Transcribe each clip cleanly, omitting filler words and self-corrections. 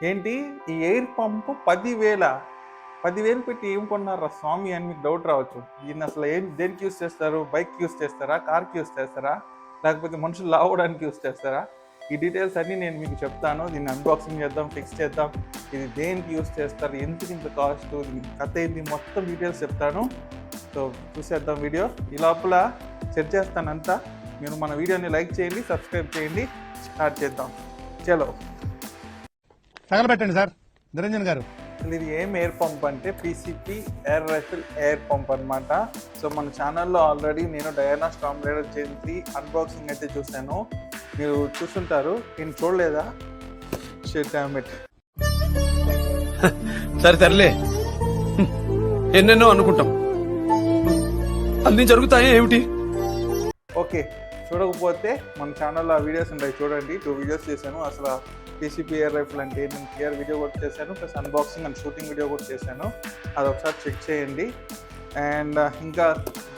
ఏంటి ఈ ఎయిర్ పంపు 10,000 పెట్టి ఏం కొన్నారా స్వామి అని మీకు డౌట్ రావచ్చు. దీన్ని అసలు దేనికి యూస్ చేస్తారు? బైక్ యూస్ చేస్తారా, కార్కి యూస్ చేస్తారా, లేకపోతే మనుషులు లావడానికి యూస్ చేస్తారా? ఈ డీటెయిల్స్ అన్నీ నేను మీకు చెప్తాను. దీన్ని అన్బాక్సింగ్ చేద్దాం, ఫిక్స్ చేద్దాం, ఇది దేనికి యూస్ చేస్తారు, ఎందుకు ఇంత కాస్ట్, కథ ఏంటి, మొత్తం డీటెయిల్స్ చెప్తాను. సో చూసేద్దాం వీడియో. ఈ లోపల సెట్ చేస్తానంతా. మీరు మన వీడియోని లైక్ చేయండి, సబ్స్క్రైబ్ చేయండి. స్టార్ట్ చేద్దాం. చలో తగలబెట్టండి సార్ నిరంజన్ గారు. ఇది ఏం ఎయిర్ పంప్ అంటే PCP air rifle air pump అనమాట. సో మన ఛానల్లో ఆల్రెడీ నేను డయానా స్టార్మ్రైడర్ జెన్3 అన్బాక్సింగ్ అయితే చూశాను, మీరు చూస్తుంటారు. నేను చూడలేదా? Shit damn it. సరే సర్లే, ఎన్నెన్నో అనుకుంటాం, అన్ని జరుగుతాయి ఏమిటి? ఓకే, చూడకపోతే మన ఛానల్లో ఆ వీడియోస్ ఉంటాయి, చూడండి. 2 వీడియోస్ చేశాను. అసలు పీసీపీ ఎయిర్ రైఫిల్ అంటే నేను క్లియర్ వీడియో కూడా చేశాను, plus unboxing and shooting video కూడా చేశాను. అది ఒకసారి చెక్ చేయండి. అండ్ ఇంకా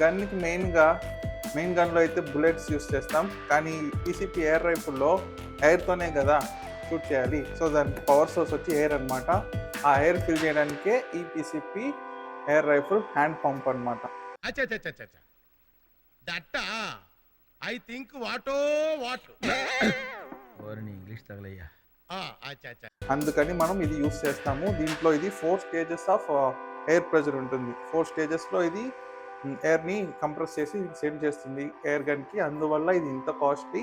గన్కి మెయిన్ గన్లో అయితే బుల్లెట్స్ యూస్ చేస్తాం, కానీ పీసీపీ ఎయిర్ రైఫిల్లో ఎయిర్తోనే కదా షూట్ చేయాలి. సో దానికి పవర్ సోర్స్ వచ్చి ఎయిర్ అనమాట. ఆ ఎయిర్ ఫిల్ చేయడానికే ఈ PCP air rifle hand pump అనమాట. ఐ థింక్ వాట్ ఇంగ్లీష్ తగలయ్యా. అందుకని మనం ఇది యూస్ చేస్తాము. దీంట్లో ఇది 4 స్టేజెస్ ఆఫ్ ఎయిర్ ప్రెషర్ ఉంటుంది. 4 స్టేజెస్లో ఇది ఎయిర్ని కంప్రెస్ చేసి సెండ్ చేస్తుంది ఎయిర్ గన్కి. అందువల్ల ఇది ఇంత కాస్ట్లీ.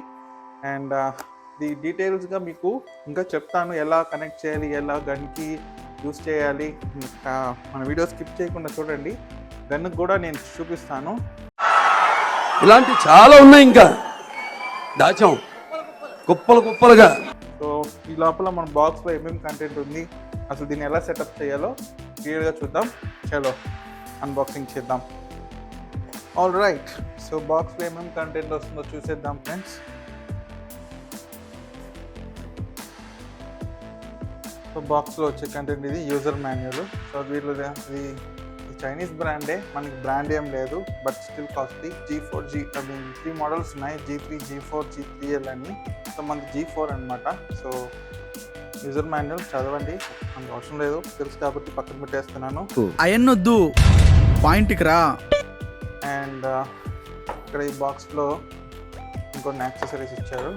అండ్ ఇది డీటెయిల్స్గా మీకు ఇంకా చెప్తాను, ఎలా కనెక్ట్ చేయాలి, ఎలా గన్కి యూస్ చేయాలి. మన వీడియో స్కిప్ చేయకుండా చూడండి. గన్కి కూడా నేను చూపిస్తాను. ఇలాంటి చాలా ఉన్నాయి, ఇంకా దాచాం కుప్పలుగా. సో ఈ లోపల మన బాక్స్లో ఏమేమి కంటెంట్ ఉంది, అసలు దీన్ని ఎలా సెటప్ చేయాలో క్లియర్గా చూద్దాం. చలో అన్బాక్సింగ్ చేద్దాం. ఆల్ రైట్, సో బాక్స్లో ఏమేమి కంటెంట్ వస్తుందో చూసేద్దాం ఫ్రెండ్స్. సో బాక్స్లో వచ్చే కంటెంట్ ఇది యూజర్ మాన్యువల్. సో వీళ్ళు ఇది చైనీస్ బ్రాండే, మనకి బ్రాండ్ ఏం లేదు, but still costly. G4 3 models ఉన్నాయి, G3, G4, G3L అని. సో మనకి G4 అనమాట. సో యూజర్ మాన్యువల్ చదవండి, మనకు అవసరం లేదు, తెలుసు కాబట్టి పక్కన పెట్టేస్తున్నాను. అయన్నొద్దు, పాయింట్కి రా. అండ్ ఇక్కడ ఈ బాక్స్లో ఇంకొన్ని యాక్సెసరీస్ ఇచ్చారు.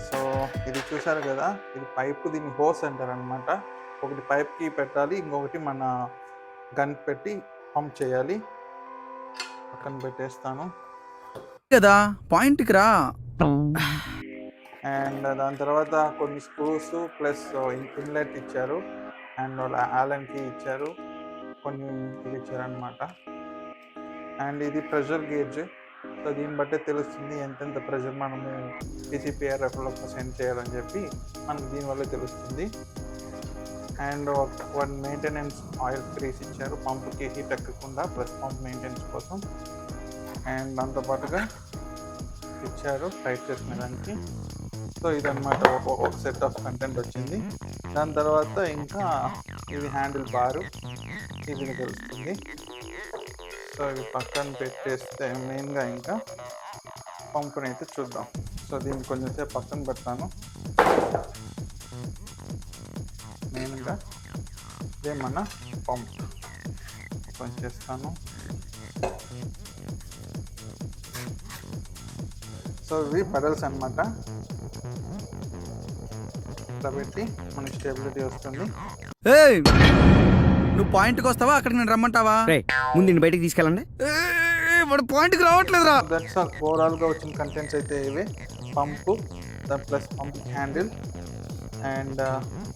సో ఇది చూసారు కదా, ఇది పైపు, దీన్ని హోస్ అంటారు అనమాట. ఒకటి పైప్కి పెట్టాలి, ఇంకొకటి మన గన్ పెట్టి పంప్ చేయాలి. పక్కన పెట్టేస్తాను కదా, పాయింట్కి రా. అండ్ దాని తర్వాత కొన్ని స్క్రూస్ ప్లస్ ఇన్లెట్ ఇచ్చారు, అండ్ వాళ్ళ ఆలన్కి ఇచ్చారు, కొన్ని ఇవి ఇచ్చారనమాట. అండ్ ఇది ప్రెషర్ గేజ్. సో దీన్ని బట్టే తెలుస్తుంది ఎంతెంత ప్రెషర్ మనము పీసీపీ ఎయిర్ రైఫిల్లోకి సెండ్ చేయాలని చెప్పి మనకు దీనివల్ల తెలుస్తుంది. అండ్ 1 మెయింటెనెన్స్ ఆయిల్ గ్రీస్ ఇచ్చారు, పంపుకి హీట్ ఎక్కకుండా, ప్లస్ పంప్ మెయింటెనెన్స్ కోసం. అండ్ దాంతోపాటుగా ఇచ్చారు టైట్ చేసుకునే దానికి. సో ఇదన్నమాట ఒక సెట్ ఆఫ్ కంటెంట్ వచ్చింది. దాని తర్వాత ఇంకా ఇది హ్యాండిల్ బారు, ఇది తెలుస్తుంది. సో ఇవి పక్కన పెట్టేస్తే మెయిన్గా ఇంకా పంపుని అయితే చూద్దాం. సో దీన్ని కొంచెంసేపు పక్కన పెడతాను. మెయిన్గా ఇదేమన్నా పంప్ కొంచెం చేస్తాను. సో ఇవి పెడల్స్ అనమాట. ఇట్లా పెట్టి మనకి స్టెబిలిటీ వస్తుంది. నువ్వు పాయింట్కి వస్తావా, అక్కడికి నేను రమ్మంటావా? ముందు బయటకు తీసుకెళ్ళండి. వాడు పాయింట్కి రావట్లేదురా. That's all. ఓవరాల్గా వచ్చిన కంటెంట్స్ అయితే ఇవే: పంపు, దాని plus pump handle, and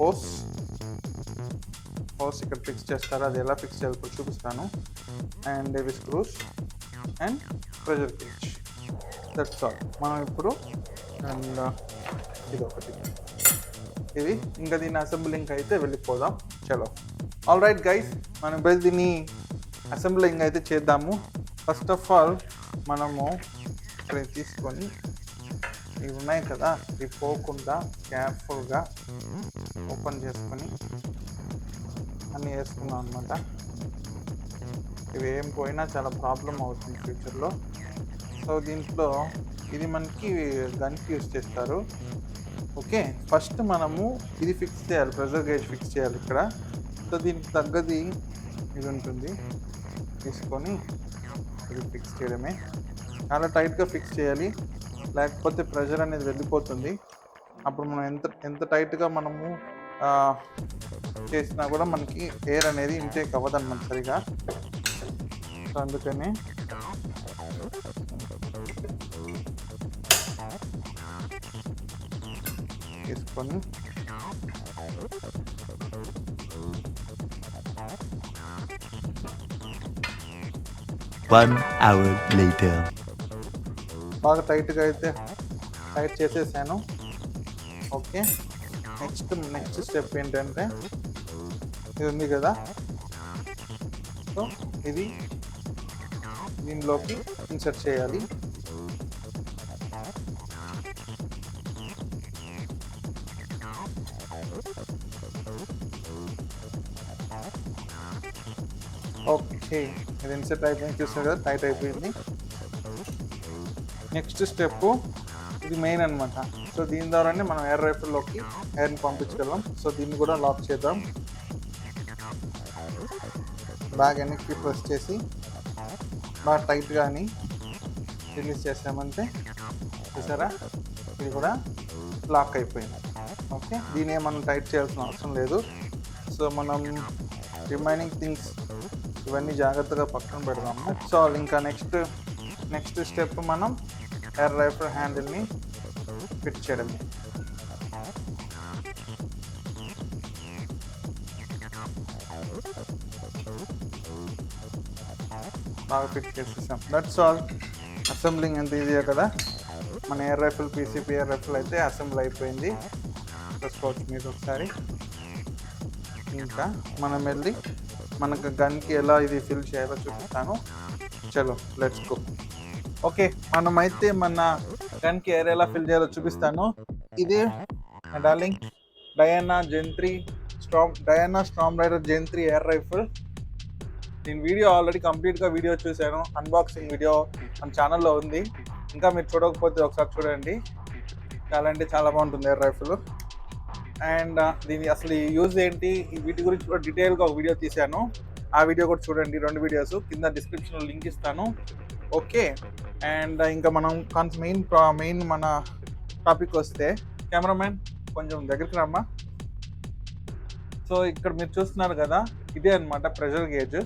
hose ఇక్కడ ఫిక్స్ చేస్తారు, అది ఎలా ఫిక్స్ చేయాలి ఇప్పుడు చూపిస్తాను. అండ్ ఇవి screws and pressure gauge. That's all. మనం ఇప్పుడు అండ్ ఇది ఒకటి, ఇది ఇంకా దీని అసెంబ్లింగ్ అయితే వెళ్ళిపోదాం. చలో. ఆల్ రైట్ గైస్, మనం ఇప్పుడు దీన్ని అసెంబ్లింగ్ అయితే చేద్దాము. ఫస్ట్ ఆఫ్ ఆల్ మనము ఇక్కడ తీసుకొని ఇవి ఉన్నాయి కదా, ఇవి పోకుండా కేర్ఫుల్గా ఓపెన్ చేసుకొని అన్నీ వేసుకున్నాం అనమాట. ఇవి ఏం పోయినా చాలా ప్రాబ్లం అవుతుంది ఫ్యూచర్లో. సో దీంట్లో ఇది మనకి గన్కి యూస్ చేస్తారు. ఓకే, ఫస్ట్ మనము ఇది ఫిక్స్ చేయాలి, ప్రెషర్ గేజ్ ఫిక్స్ చేయాలి ఇక్కడ. సో దీనికి తగ్గది ఇది ఉంటుంది, తీసుకొని ఇది ఫిక్స్ చేయడమే. చాలా టైట్గా ఫిక్స్ చేయాలి, లేకపోతే ప్రెషర్ అనేది వెళ్ళిపోతుంది. అప్పుడు మనం ఎంత టైట్గా మనము చేసినా కూడా మనకి ఎయిర్ అనేది ఇంటేక్ అవ్వదన్నమాట సరిగా. సో అందుకని తీసుకొని 1 hour later. బాగా టైట్గా అయితే టైట్ చేసేసాను. ఓకే, నెక్స్ట్ స్టెప్ ఏంటంటే ఇది ఉంది కదా, సో ఇది దీనిలోకి ఇన్సర్ట్ చేయాలి. ఓకే, ఇది ఇన్సర్ట్ అయిపోయింది, చూస్తారు కదా టైట్ అయిపోయింది. నెక్స్ట్ స్టెప్ ఇది మెయిన్ అనమాట. సో దీని ద్వారానే మనం ఎయిర్ రైఫిల్లోకి ఎయిర్ని పంపించగలం. సో దీన్ని కూడా లాక్ చేద్దాం. బాగా వెనక్కి ప్రెస్ చేసి బాగా టైట్గా అని రిలీజ్ చేసామంటే చూసారా ఇది కూడా లాక్ అయిపోయింది. ఓకే, దీన్ని మనం టైట్ చేయాల్సిన అవసరం లేదు. సో మనం రిమైనింగ్ థింగ్స్ ఇవన్నీ జాగ్రత్తగా పక్కన పెడదాము. సో ఇంకా నెక్స్ట్ స్టెప్ మనం ఎయిర్ రైఫిల్ హ్యాండిల్ని ఫిట్ చేయడమే. బాగా ఫిట్ చేసేసాం. That's all. అసెంబ్లింగ్ ఎంత ఈజీగా కదా. మన air rifle PCP air rifle అయితే అసెంబ్ల్ అయిపోయింది. చూసుకోవచ్చు మీరు ఒకసారి. ఇంకా మనం వెళ్ళి మనకు గన్కి ఎలా ఇది ఫిల్ చేయాలో చూపిస్తాను. చలో లెట్స్ గో. ఓకే, మనమైతే మన గన్కి ఎయిర్ ఎలా ఫిల్ చేయాలో చూపిస్తాను. ఇదే డార్లింగ్ డయానా స్టార్మ్రైడర్ జెన్ 3 ఎయిర్ రైఫిల్. నేను వీడియో ఆల్రెడీ కంప్లీట్గా వీడియో చూశాను, అన్బాక్సింగ్ వీడియో మన ఛానల్లో ఉంది. ఇంకా మీరు చూడకపోతే ఒకసారి చూడండి, చాలా అంటే చాలా బాగుంటుంది ఎయిర్ రైఫిల్. అండ్ దీని అసలు యూజ్ ఏంటి, వీటి గురించి కూడా డీటెయిల్గా ఒక వీడియో తీశాను. ఆ వీడియో కూడా చూడండి, 2 వీడియోస్ కింద డిస్క్రిప్షన్లో లింక్ ఇస్తాను. ఓకే, అండ్ ఇంకా మనం మెయిన్ మన టాపిక్ వస్తే, కెమెరామెన్ కొంచెం దగ్గరికి రమ్మా. సో ఇక్కడ మీరు చూస్తున్నారు కదా, ఇదే అనమాట ప్రెషర్ గేజ్.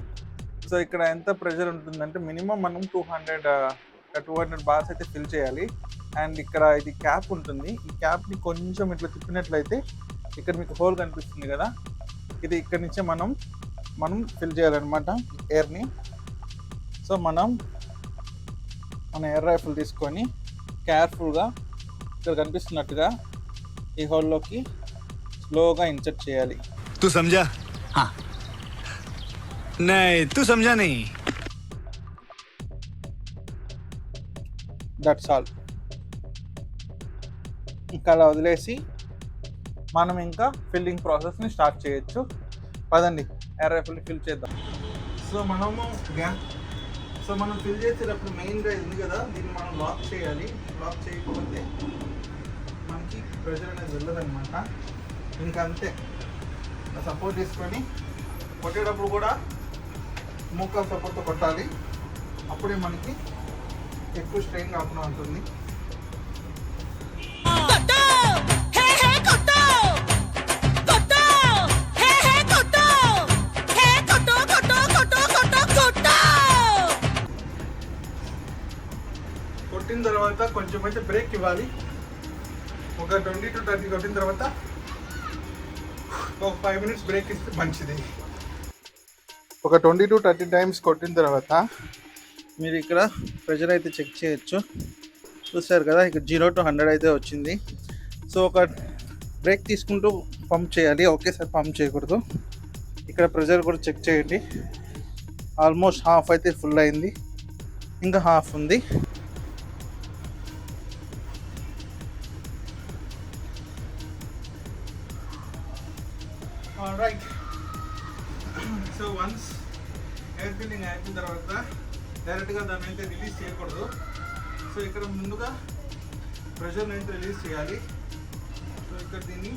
సో ఇక్కడ ఎంత ప్రెషర్ ఉంటుందంటే మినిమం మనం 200 బార్స్ అయితే ఫిల్ చేయాలి. అండ్ ఇక్కడ ఇది క్యాప్ ఉంటుంది, ఈ క్యాప్ని కొంచెం ఇట్లా తిప్పినట్లయితే ఇక్కడ మీకు హోల్ కనిపిస్తుంది కదా, ఇది ఇక్కడ నుంచే మనం ఫిల్ చేయాలన్నమాట ఎయిర్ని. సో మన ఎయిర్ రైఫిల్ తీసుకొని కేర్ఫుల్గా ఇక్కడ కనిపిస్తున్నట్టుగా ఈ హోల్లోకి స్లోగా ఇన్సర్ట్ చేయాలి. तू समझा? हाँ. नहीं, तू समझा नहीं. That's all. ఇంకా అలా వదిలేసి మనం ఇంకా ఫిల్లింగ్ ప్రాసెస్ని స్టార్ట్ చేయొచ్చు. పదండి ఎయిర్ రైఫిల్ని ఫిల్ చేద్దాం. సో మనం ఫిల్ చేసేటప్పుడు మెయిన్గా ఉంది కదా, దీన్ని మనం లాక్ చేయాలి. లాక్ చేయకపోతే మనకి ప్రెషర్ అనేది వెళ్ళదన్నమాట. ఇంకా అంతే, సపోర్ట్ తీసుకొని కొట్టేటప్పుడు కూడా మోకాలు సపోర్ట్తో కొట్టాలి. అప్పుడే మనకి ఎక్కువ స్ట్రెయిన్ కాకుండా ఉంటుంది. కొట్టిన తర్వాత కొంచెం అయితే బ్రేక్ ఇవ్వాలి. ఒక 20 to 30 కొట్టిన తర్వాత ఒక 5 minutes బ్రేక్ ఇస్తే మంచిది. ఒక 20 to 30 టైమ్స్ కొట్టిన తర్వాత మీరు ఇక్కడ ప్రెషర్ అయితే చెక్ చేయొచ్చు. చూస్తారు కదా, ఇక్కడ 0 to 100 అయితే వచ్చింది. సో ఒక బ్రేక్ తీసుకుంటూ పంప్ చేయాలి, ఒకేసారి పంప్ చేయకూడదు. ఇక్కడ ప్రెషర్ కూడా చెక్ చేయండి. ఆల్మోస్ట్ హాఫ్ అయితే ఫుల్ అయింది, ఇంకా హాఫ్ ఉంది. Right. So once air filling అయిపోయిన తర్వాత డైరెక్ట్గా దాన్ని అయితే రిలీజ్ చేయకూడదు. సో ఇక్కడ ముందుగా ప్రెషర్ని అయితే రిలీజ్ చేయాలి. ఇక్కడ దీన్ని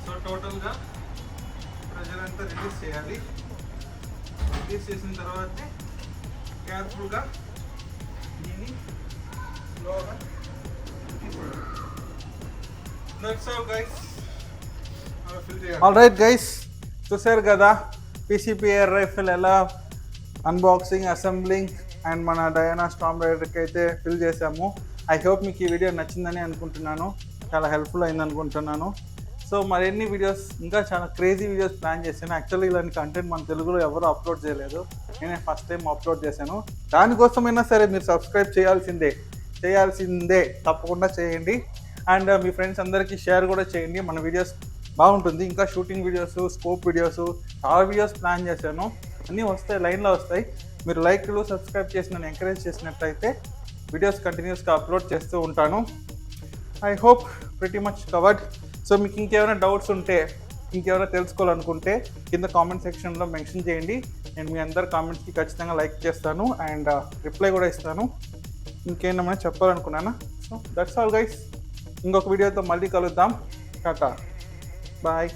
సో టోటల్గా ప్రెషర్ అంతా రిలీజ్ చేయాలి. రిలీజ్ చేసిన తర్వాతే కేర్ఫుల్గా దీన్ని స్లోగా ఆల్ రైట్ గైస్, చూసారు కదా పీసీపీ ఎయిర్ రైఫిల్ ఎలా అన్బాక్సింగ్, అసెంబ్లింగ్ అండ్ మన డయానా స్టార్మ్ రైడర్కి అయితే ఫిల్ చేసాము. ఐ హోప్ మీకు ఈ వీడియో నచ్చిందని అనుకుంటున్నాను, చాలా హెల్ప్ఫుల్ అయింది అనుకుంటున్నాను. సో మరిన్ని వీడియోస్, ఇంకా చాలా క్రేజీ వీడియోస్ ప్లాన్ చేశాను. యాక్చువల్లీ ఇలాంటి కంటెంట్ మన తెలుగులో ఎవరు అప్లోడ్ చేయలేదు, నేనే ఫస్ట్ టైం అప్లోడ్ చేశాను. దానికోసమైనా సరే మీరు సబ్స్క్రైబ్ చేయాల్సిందే, తప్పకుండా చేయండి. అండ్ మీ ఫ్రెండ్స్ అందరికీ షేర్ కూడా చేయండి. మన వీడియోస్ బాగుంటుంది. ఇంకా షూటింగ్ వీడియోస్, స్కోప్ వీడియోస్, చాలా వీడియోస్ ప్లాన్ చేశాను. అన్నీ వస్తాయి, లైన్లో వస్తాయి. మీరు లైక్లు, సబ్స్క్రైబ్ చేసి నన్ను ఎంకరేజ్ చేసినట్లయితే వీడియోస్ కంటిన్యూస్గా అప్లోడ్ చేస్తూ ఉంటాను. I hope pretty much covered. So మీకు ఇంకేమైనా డౌట్స్ ఉంటే, ఇంకేమైనా తెలుసుకోవాలనుకుంటే కింద కామెంట్ సెక్షన్లో మెన్షన్ చేయండి. నేను మీ అందరి కామెంట్స్కి ఖచ్చితంగా లైక్ చేస్తాను అండ్ రిప్లై కూడా ఇస్తాను. ఇంకేమైనా చెప్పాలనుకున్నాను. So that's all guys. ఇంకొక వీడియోతో మళ్ళీ కలుద్దాం. Tata, bye.